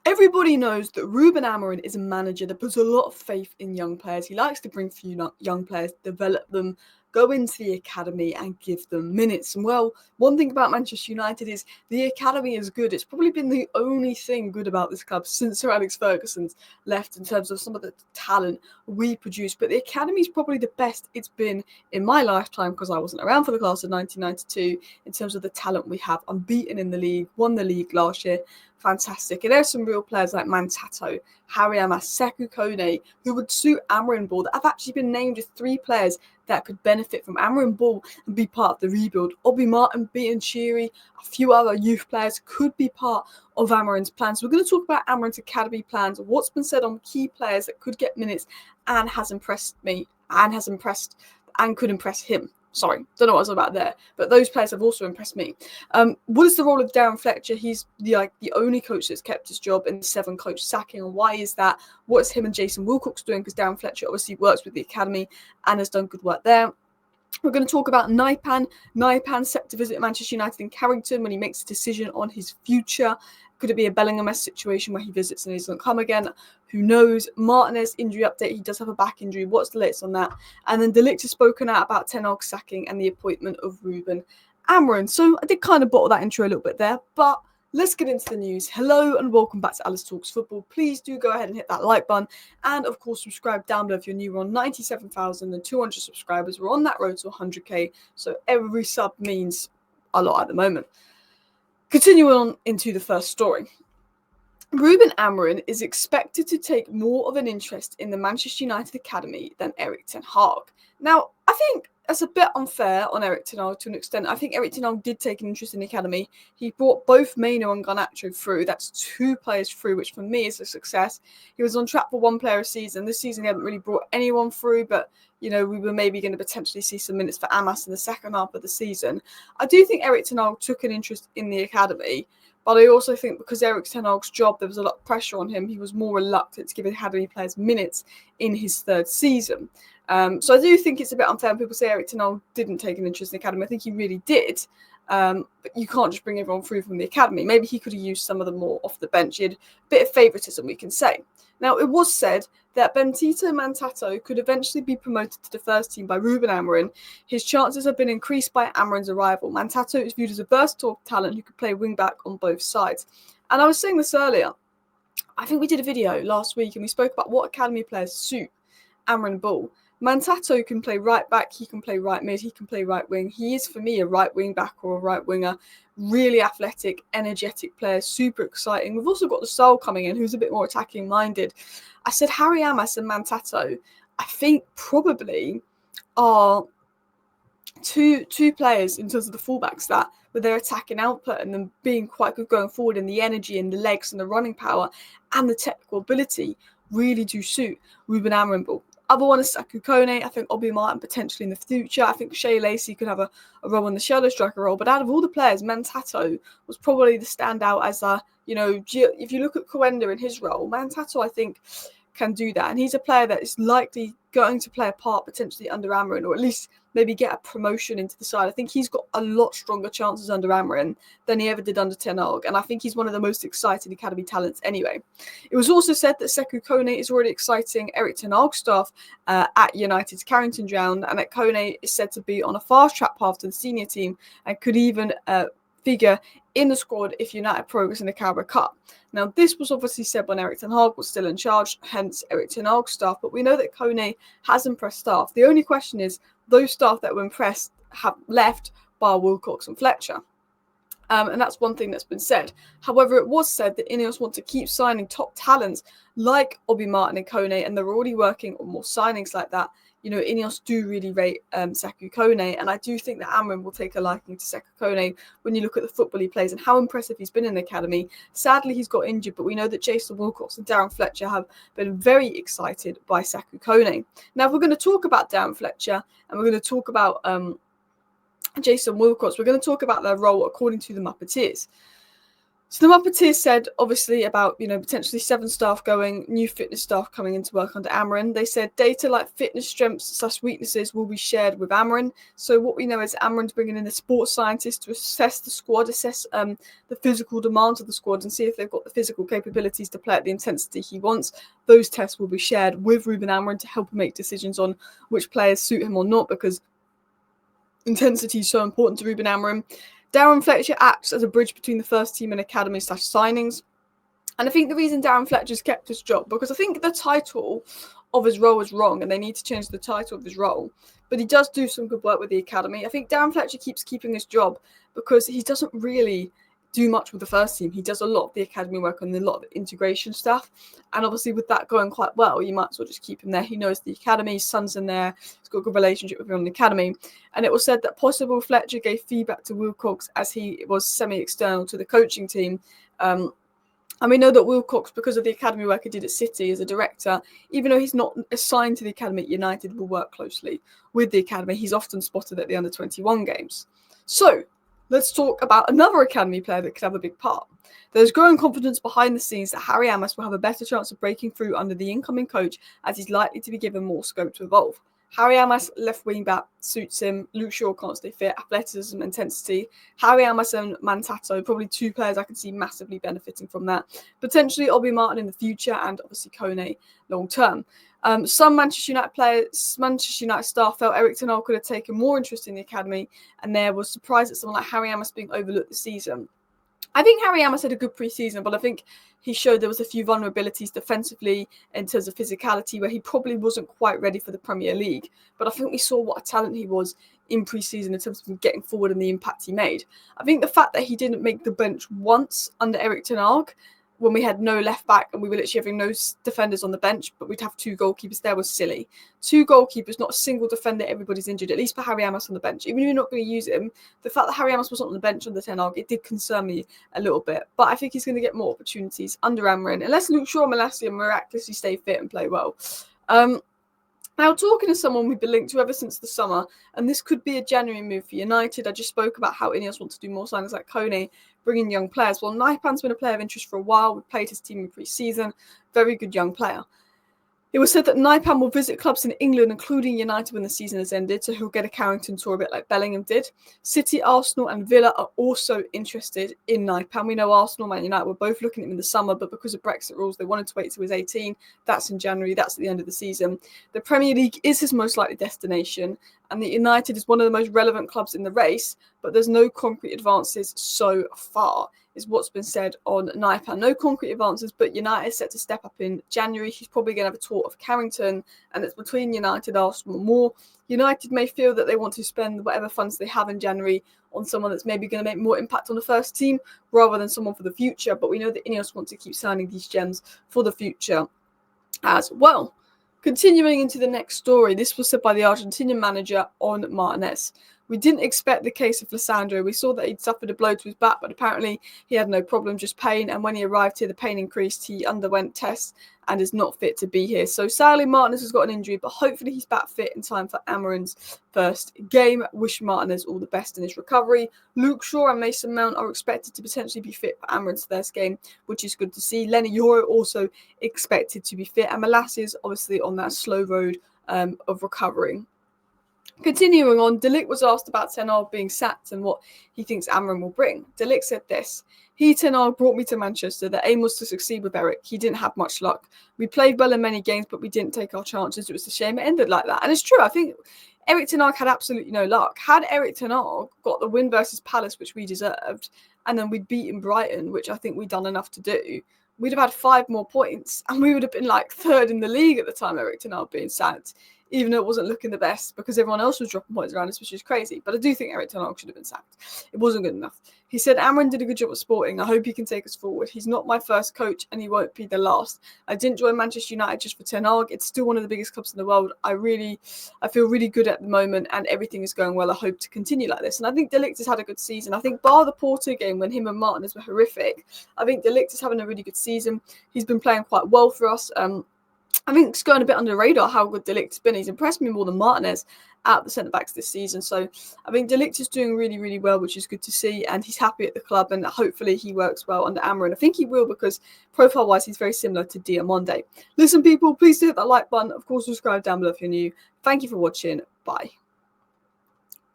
Everybody knows that Ruben Amorim is a manager that puts a lot of faith in young players. He likes to bring few young players, develop them, go into the academy and give them minutes. And well, one thing about Manchester United is the academy is good. It's probably been the only thing good about this club since Sir Alex Ferguson's left in terms of some of the talent we produce. But the academy is probably the best it's been in my lifetime because I wasn't around for the class of 1992 in terms of the talent we have. Unbeaten in the league, won the league last year. Fantastic. And there's some real players like Mantato, Amass, Kone, who would suit Amorim Ball that have actually been named as 3 players that could benefit from Amorim Ball and be part of the rebuild. Obi Martin, Beaton Sheary, a few other youth players could be part of Amorim's plans. We're going to talk about Amorim's academy plans, what's been said on key players that could get minutes and has impressed me and could impress him. Sorry, don't know what I was about there, but those players have also impressed me. What is the role of Darren Fletcher? He's the only coach that's kept his job in the 7 coach sacking, and why is that? What is him and Jason Wilcox doing? Because Darren Fletcher obviously works with the academy and has done good work there. We're going to talk about Nypan. Nypan set to visit Manchester United in Carrington when he makes a decision on his future. Could it be a Bellingham situation where he visits and he doesn't come again? Who knows? Martinez injury update. He does have a back injury. What's the latest on that? And then Ligt has spoken out about Ten Hag sacking and the appointment of Ruben Amorim. So I did kind of bottle that intro a little bit there, but let's get into the news. Hello and welcome back to Alice Talks Football. Please do go ahead and hit that like button. And of course, subscribe down below if you're new. We're on 97,200 subscribers. We're on that road to 100k. So every sub means a lot at the moment. Continuing on into the first story. Ruben Amorim is expected to take more of an interest in the Manchester United academy than Erik ten Hag. Now, I think that's a bit unfair on Erik ten Hag to an extent. I think Erik ten Hag did take an interest in the academy. He brought both Maino and Garnacho through. That's 2 players through, which for me is a success. He was on track for 1 player a season. This season he hadn't really brought anyone through, but we were maybe going to potentially see some minutes for Amass in the second half of the season. I do think Erik ten Hag took an interest in the academy, but I also think because Erik ten Hag's job, there was a lot of pressure on him. He was more reluctant to give academy players minutes in his 3rd season. So I do think it's a bit unfair when people say Erik ten Hag didn't take an interest in the academy. I think he really did. But you can't just bring everyone through from the academy. Maybe he could have used some of them more off the bench. He had a bit of favouritism, we can say. Now, it was said that Mantato could eventually be promoted to the first team by Ruben Amorim. His chances have been increased by Amorim's arrival. Mantato is viewed as a versatile talent who could play wing-back on both sides. And I was saying this earlier. I think we did a video last week and we spoke about what academy players suit Amorim Ball. Mantato can play right back, he can play right mid, he can play right wing. He is, for me, a right wing back or a right winger. Really athletic, energetic player, super exciting. We've also got the Sol coming in, who's a bit more attacking minded. I said Amass and Mantato, I think probably are two players in terms of the fullbacks that with their attacking output and them being quite good going forward, and the energy and the legs and the running power and the technical ability really do suit Ruben Amorim Ball. Other one is Kone. I think Obi Martin potentially in the future. I think Shea Lacey could have a role in the shadow striker role. But out of all the players, Mantato was probably the standout as if you look at Kone in his role, Mantato, I think, can do that. And he's a player that is likely going to play a part potentially under Amorim, or at least maybe get a promotion into the side. I think he's got a lot stronger chances under Amorim than he ever did under Ten Hag, and I think he's one of the most exciting academy talents anyway. It was also said that Kone is already exciting Erik ten Hag's staff at United's Carrington ground, and that Kone is said to be on a fast-track path to the senior team and could even figure in the squad if United progress in the Carabao Cup. Now, this was obviously said when Erik ten Hag was still in charge, hence Erik ten Hag's staff, but we know that Kone has impressed staff. The only question is, those staff that were impressed have left, bar Wilcox and Fletcher. And that's one thing that's been said. However, it was said that INEOS want to keep signing top talents like Obi Martin and Kone, and they're already working on more signings like that. INEOS do really rate Kone, and I do think that Amorim will take a liking to Kone when you look at the football he plays and how impressive he's been in the academy. Sadly, he's got injured, but we know that Jason Wilcox and Darren Fletcher have been very excited by Kone. Now, if we're going to talk about Darren Fletcher and we're going to talk about Jason Wilcox, we're going to talk about their role according to the Muppeteers. So the Martinez said, obviously, about, potentially 7 staff going, new fitness staff coming into work under Amorim. They said data like fitness strengths / weaknesses will be shared with Amorim. So what we know is Amorim's bringing in a sports scientist to assess the squad, assess the physical demands of the squad, and see if they've got the physical capabilities to play at the intensity he wants. Those tests will be shared with Ruben Amorim to help him make decisions on which players suit him or not, because intensity is so important to Ruben Amorim. Darren Fletcher acts as a bridge between the first team and academy / signings. And I think the reason Darren Fletcher's kept his job, because I think the title of his role is wrong and they need to change the title of his role. But he does do some good work with the academy. I think Darren Fletcher keeps keeping his job because he doesn't really do much with the first team. He does a lot of the academy work and a lot of the integration stuff. And obviously with that going quite well, you might as well just keep him there. He knows the academy, his son's in there, he's got a good relationship with him in the academy. And it was said that possible Fletcher gave feedback to Wilcox as he was semi-external to the coaching team. And we know that Wilcox, because of the academy work he did at City as a director, even though he's not assigned to the academy at United, will work closely with the academy. He's often spotted at the under-21 games. So let's talk about another academy player that could have a big part. There's growing confidence behind the scenes that Harry Amass will have a better chance of breaking through under the incoming coach, as he's likely to be given more scope to evolve. Harry Amass, left wing back, suits him. Luke Shaw can't stay fit. Athleticism, intensity. Harry Amass and Mantato, probably 2 players I can see massively benefiting from that. Potentially Obi Martin in the future, and obviously Kone long term. Some Manchester United staff felt Erik ten Hag could have taken more interest in the academy, and they was surprised at someone like Harry Amass being overlooked this season. I think Harry Amass had a good pre-season, but I think he showed there was a few vulnerabilities defensively in terms of physicality, where he probably wasn't quite ready for the Premier League. But I think we saw what a talent he was in pre-season in terms of getting forward and the impact he made. I think the fact that he didn't make the bench once under Erik ten Hag, when we had no left back and we were literally having no defenders on the bench, but we'd have 2 goalkeepers there, was silly. 2 goalkeepers, not a single defender, everybody's injured, at least for Harry Amass on the bench. Even if you're not going to use him, the fact that Harry Amass wasn't on the bench under ten Hag, it did concern me a little bit. But I think he's going to get more opportunities under Amorim, unless Luke Shaw and Malacia miraculously stay fit and play well. Now, talking to someone we've been linked to ever since the summer, and this could be a January move for United. I just spoke about how INEOS want to do more signings like Kone, bring in young players. Well, Nypan's been a player of interest for a while. We played his team in pre-season. Very good young player. It was said that Nypan will visit clubs in England, including United, when the season has ended, so he'll get a Carrington tour a bit like Bellingham did. City, Arsenal and Villa are also interested in Nypan. We know Arsenal, Man United were both looking at him in the summer, but because of Brexit rules, they wanted to wait till he was 18. That's in January. That's at the end of the season. The Premier League is his most likely destination, and the United is one of the most relevant clubs in the race, but there's no concrete advances so far, is what's been said on Nypan. No concrete advances, but United is set to step up in January. He's probably going to have a tour of Carrington, and it's between United, Arsenal, more. United may feel that they want to spend whatever funds they have in January on someone that's maybe going to make more impact on the first team rather than someone for the future. But we know that INEOS want to keep signing these gems for the future as well. Continuing into the next story, this was said by the Argentinian manager on Martinez. We didn't expect the case of Lissandro. We saw that he'd suffered a blow to his back, but apparently he had no problem, just pain. And when he arrived here, the pain increased. He underwent tests and is not fit to be here. So sadly, Martinez has got an injury, but hopefully he's back fit in time for Amorim's first game. Wish Martinez all the best in his recovery. Luke Shaw and Mason Mount are expected to potentially be fit for Amorim's first game, which is good to see. Lenny Yoro also expected to be fit. And Malacia is obviously on that slow road of recovering. Continuing on, Ligt was asked about ten Hag being sacked and what he thinks Amorim will bring. Ligt said this: ten Hag brought me to Manchester. The aim was to succeed with Erik. He didn't have much luck. We played well in many games, but we didn't take our chances. It was a shame it ended like that. And it's true. I think Erik ten Hag had absolutely no luck. Had Erik ten Hag got the win versus Palace, which we deserved, and then we'd beaten Brighton, which I think we'd done enough to do, we'd have had 5 more points, and we would have been like 3rd in the league at the time Erik ten Hag being sacked, even though it wasn't looking the best because everyone else was dropping points around us, which is crazy. But I do think Erik ten Hag should have been sacked. It wasn't good enough. He said, Amorim did a good job at Sporting. I hope he can take us forward. He's not my first coach and he won't be the last. I didn't join Manchester United just for ten Hag. It's still one of the biggest clubs in the world. I feel really good at the moment and everything is going well. I hope to continue like this. And I think Ligt has had a good season. I think bar the Porto game when him and Martinez were horrific, I think Ligt is having a really good season. He's been playing quite well for us. I think it's going a bit under the radar how good Ligt's been. He's impressed me more than Martinez at the centre-backs this season. So I think Ligt is doing really, really well, which is good to see. And he's happy at the club, and hopefully he works well under Amorim. I think he will, because profile-wise, he's very similar to Diamonde. Listen, people, please hit that like button. Of course, subscribe down below if you're new. Thank you for watching. Bye.